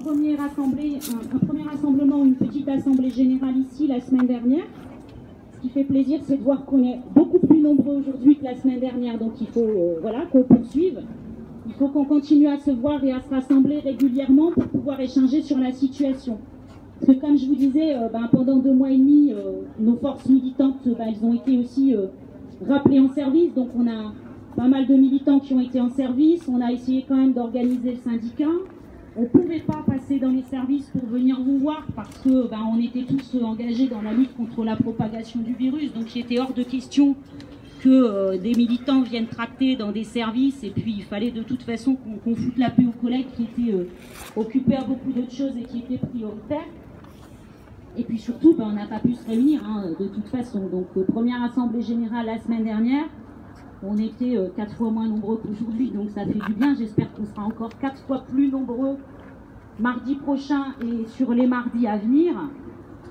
premier rassemblement, une petite assemblée générale ici la semaine dernière. Ce qui fait plaisir, c'est de voir qu'on est beaucoup plus nombreux aujourd'hui que la semaine dernière. Donc il faut voilà, qu'on poursuive. Il faut qu'on continue à se voir et à se rassembler régulièrement pour pouvoir échanger sur la situation. Parce que comme je vous disais, pendant 2 mois et demi, nos forces militantes, elles ont été aussi rappelées en service. Donc on a pas mal de militants qui ont été en service. On a essayé quand même d'organiser le syndicat. On ne pouvait pas passer dans les services pour venir vous voir parce que on était tous engagés dans la lutte contre la propagation du virus. Donc il était hors de question que des militants viennent tracter dans des services, et puis il fallait de toute façon qu'on foute la paix aux collègues qui étaient occupés à beaucoup d'autres choses et qui étaient prioritaires. Et puis surtout, on n'a pas pu se réunir de toute façon. Donc première assemblée générale la semaine dernière, on était 4 fois moins nombreux qu'aujourd'hui, donc ça fait du bien. J'espère qu'on sera encore 4 fois plus nombreux mardi prochain et sur les mardis à venir.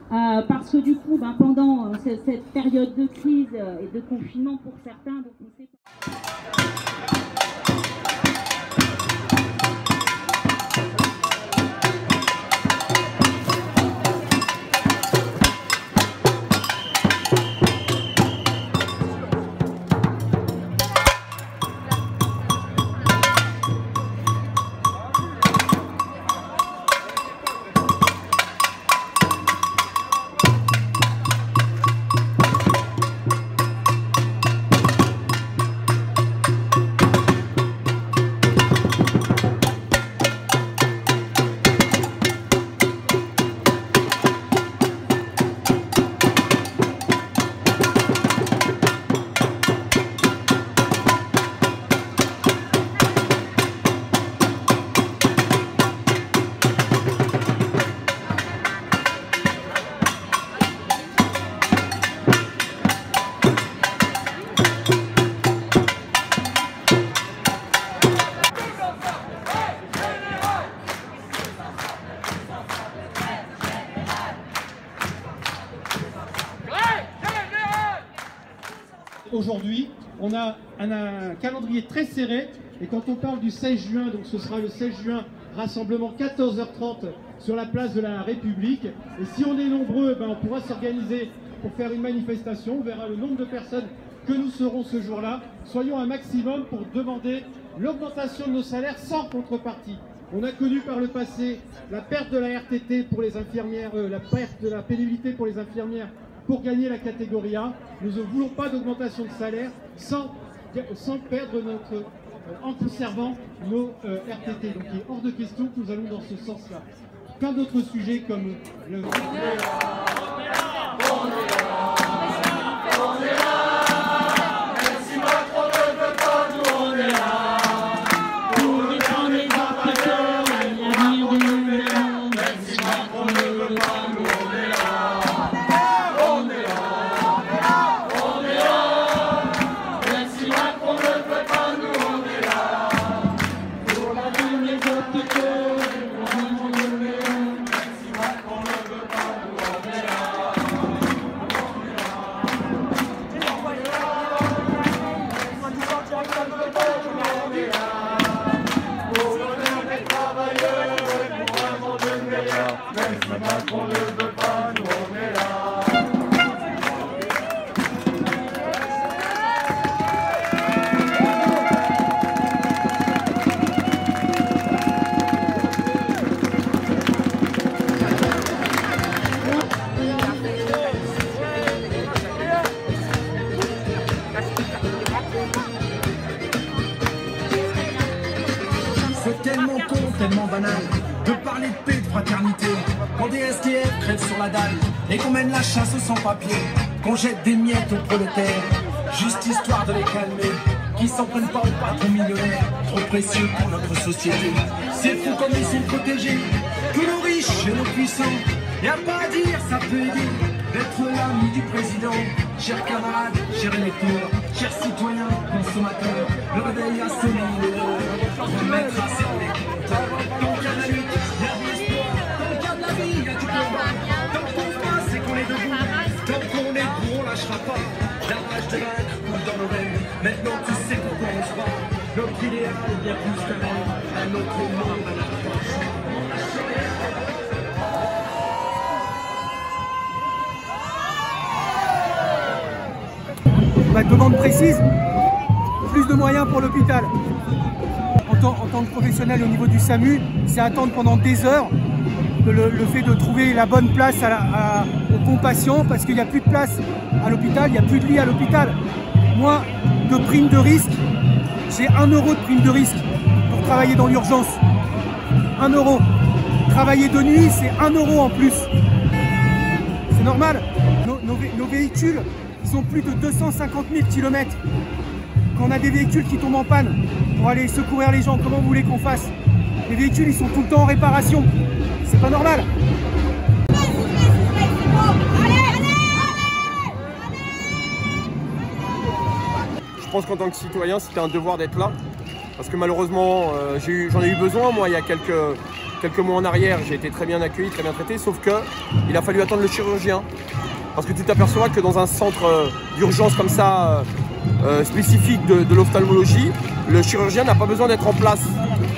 Parce que du coup, pendant cette période de crise et de confinement pour certains, donc on sait pas... Aujourd'hui, on a un calendrier très serré, et quand on parle du 16 juin, donc ce sera le 16 juin, rassemblement 14h30 sur la place de la République. Et si on est nombreux, on pourra s'organiser pour faire une manifestation. On verra le nombre de personnes que nous serons ce jour-là. Soyons un maximum pour demander l'augmentation de nos salaires sans contrepartie. On a connu par le passé la perte de la RTT pour les infirmières, la perte de la pénibilité pour les infirmières pour gagner la catégorie A. Nous ne voulons pas d'augmentation de salaire sans perdre notre, en conservant nos RTT. Donc il est hors de question que nous allons dans ce sens-là. Plein d'autres sujets comme le... C'est tellement con, tellement banal de parler de paix, de fraternité, quand des SDF crèvent sur la dalle et qu'on mène la chasse aux sans-papiers, qu'on jette des miettes aux prolétaires, juste histoire de les calmer, qui s'en prennent pas aux patrons millionnaires, trop précieux pour notre société. C'est fou comme ils sont protégés, tous nos riches et nos puissants. Y'a pas à dire, ça peut aider d'être l'ami du président. Chers camarades, chers électeurs, chers citoyens, consommateurs, le réveil a sonné l'heure, remettre à servir les compteurs. Donc y'a de la lutte, y'a de l'espoir, donc y'a de la vie, y'a du combat. Tant qu'on se bat, c'est qu'on est debout, tant qu'on est debout, on lâchera pas. La rage de vaincre coule dans nos veines, maintenant tu sais pourquoi on se bat. Notre idéal est bien plus qu'un rêve, un autre monde à la poche. Ma demande précise, plus de moyens pour l'hôpital. En tant que professionnel au niveau du SAMU, c'est attendre pendant des heures le fait de trouver la bonne place aux bons patients, parce qu'il n'y a plus de place à l'hôpital, il n'y a plus de lit à l'hôpital. Moi, de prime de risque, j'ai 1 euro de prime de risque pour travailler dans l'urgence. 1 euro. Travailler de nuit, c'est 1 euro en plus. C'est normal. Nos véhicules, ils ont plus de 250 000 km. Quand on a des véhicules qui tombent en panne pour aller secourir les gens, comment vous voulez qu'on fasse? Les véhicules, ils sont tout le temps en réparation. C'est pas normal. Je pense qu'en tant que citoyen, c'était un devoir d'être là. Parce que malheureusement, j'en ai eu besoin. Moi, il y a quelques mois en arrière, j'ai été très bien accueilli, très bien traité. Sauf qu'il a fallu attendre le chirurgien. Parce que tu t'aperçois que dans un centre d'urgence comme ça, spécifique de l'ophtalmologie, le chirurgien n'a pas besoin d'être en place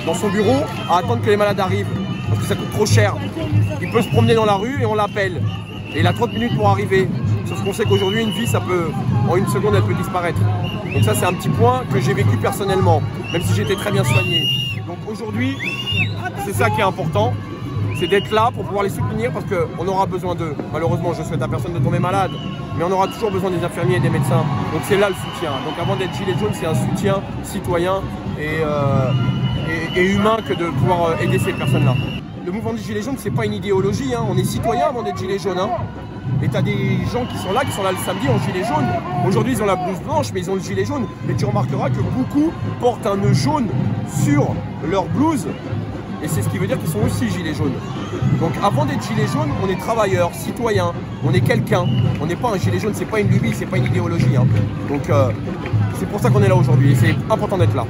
dans son bureau à attendre que les malades arrivent. Parce que ça coûte trop cher. Il peut se promener dans la rue et on l'appelle. Et il a 30 minutes pour arriver. Sauf qu'on sait qu'aujourd'hui, une vie, ça peut, en 1 seconde, elle peut disparaître. Donc ça, c'est un petit point que j'ai vécu personnellement, même si j'étais très bien soigné. Donc aujourd'hui, c'est ça qui est important. C'est d'être là pour pouvoir les soutenir parce qu'on aura besoin d'eux. Malheureusement, je souhaite à personne de tomber malade, mais on aura toujours besoin des infirmiers et des médecins. Donc c'est là le soutien. Donc avant d'être gilet jaune, c'est un soutien citoyen et humain que de pouvoir aider ces personnes-là. Le mouvement des gilets jaunes, c'est pas une idéologie, hein. On est citoyen avant d'être gilet jaune. Hein. Et tu as des gens qui sont là le samedi en gilet jaune. Aujourd'hui, ils ont la blouse blanche, mais ils ont le gilet jaune. Et tu remarqueras que beaucoup portent un nœud jaune sur leur blouse. Et c'est ce qui veut dire qu'ils sont aussi gilets jaunes. Donc avant d'être gilet jaune, on est travailleur, citoyen, on est quelqu'un. On n'est pas un gilet jaune, c'est pas une lubie, c'est pas une idéologie. Hein. Donc c'est pour ça qu'on est là aujourd'hui et c'est important d'être là.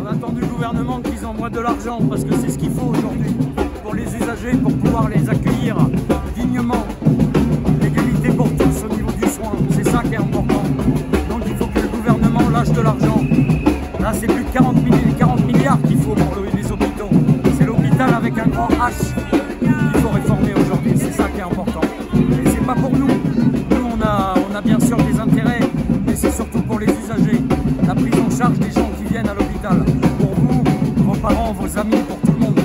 On attend du gouvernement qu'ils envoient de l'argent parce que c'est ce qu'il faut aujourd'hui pour les usagers, pour pouvoir les accueillir dignement. L'égalité pour tous au niveau du soin, c'est ça qui est important. Donc il faut que le gouvernement lâche de l'argent. Là c'est plus de 40 milliards qu'il faut pour les hôpitaux. C'est l'hôpital avec un grand H qu'il faut réformer aujourd'hui, c'est ça qui est important. Et c'est pas pour nous. Nous on a bien sûr des intérêts, mais c'est surtout pour les usagers. La prise en charge des gens qui viennent à l'hôpital. Pour vous, vos parents, vos amis, pour tout le monde.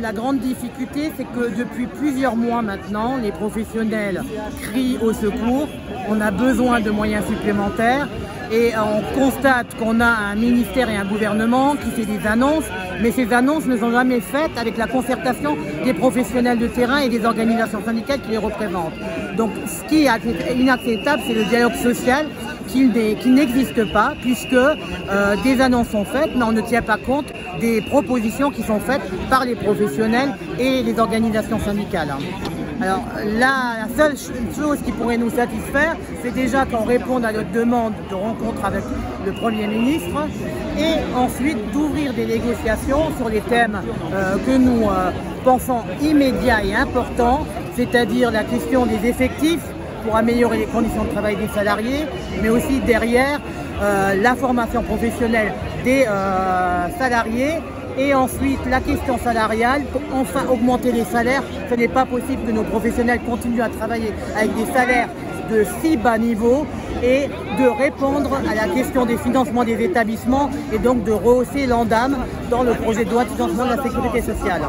La grande difficulté, c'est que depuis plusieurs mois maintenant, les professionnels crient au secours. On a besoin de moyens supplémentaires et on constate qu'on a un ministère et un gouvernement qui fait des annonces, mais ces annonces ne sont jamais faites avec la concertation des professionnels de terrain et des organisations syndicales qui les représentent. Donc ce qui est inacceptable, c'est le dialogue social qui n'existe pas, puisque des annonces sont faites, mais on ne tient pas compte des propositions qui sont faites par les professionnels et les organisations syndicales. Alors là, la seule chose qui pourrait nous satisfaire, c'est déjà qu'on réponde à notre demande de rencontre avec le Premier ministre et ensuite d'ouvrir des négociations sur les thèmes que nous pensons immédiats et importants, c'est-à-dire la question des effectifs, pour améliorer les conditions de travail des salariés, mais aussi derrière la formation professionnelle des salariés et ensuite la question salariale pour enfin augmenter les salaires. Ce n'est pas possible que nos professionnels continuent à travailler avec des salaires de si bas niveau et de répondre à la question des financements des établissements et donc de rehausser l'Ondam dans le projet de loi de financement de la sécurité sociale.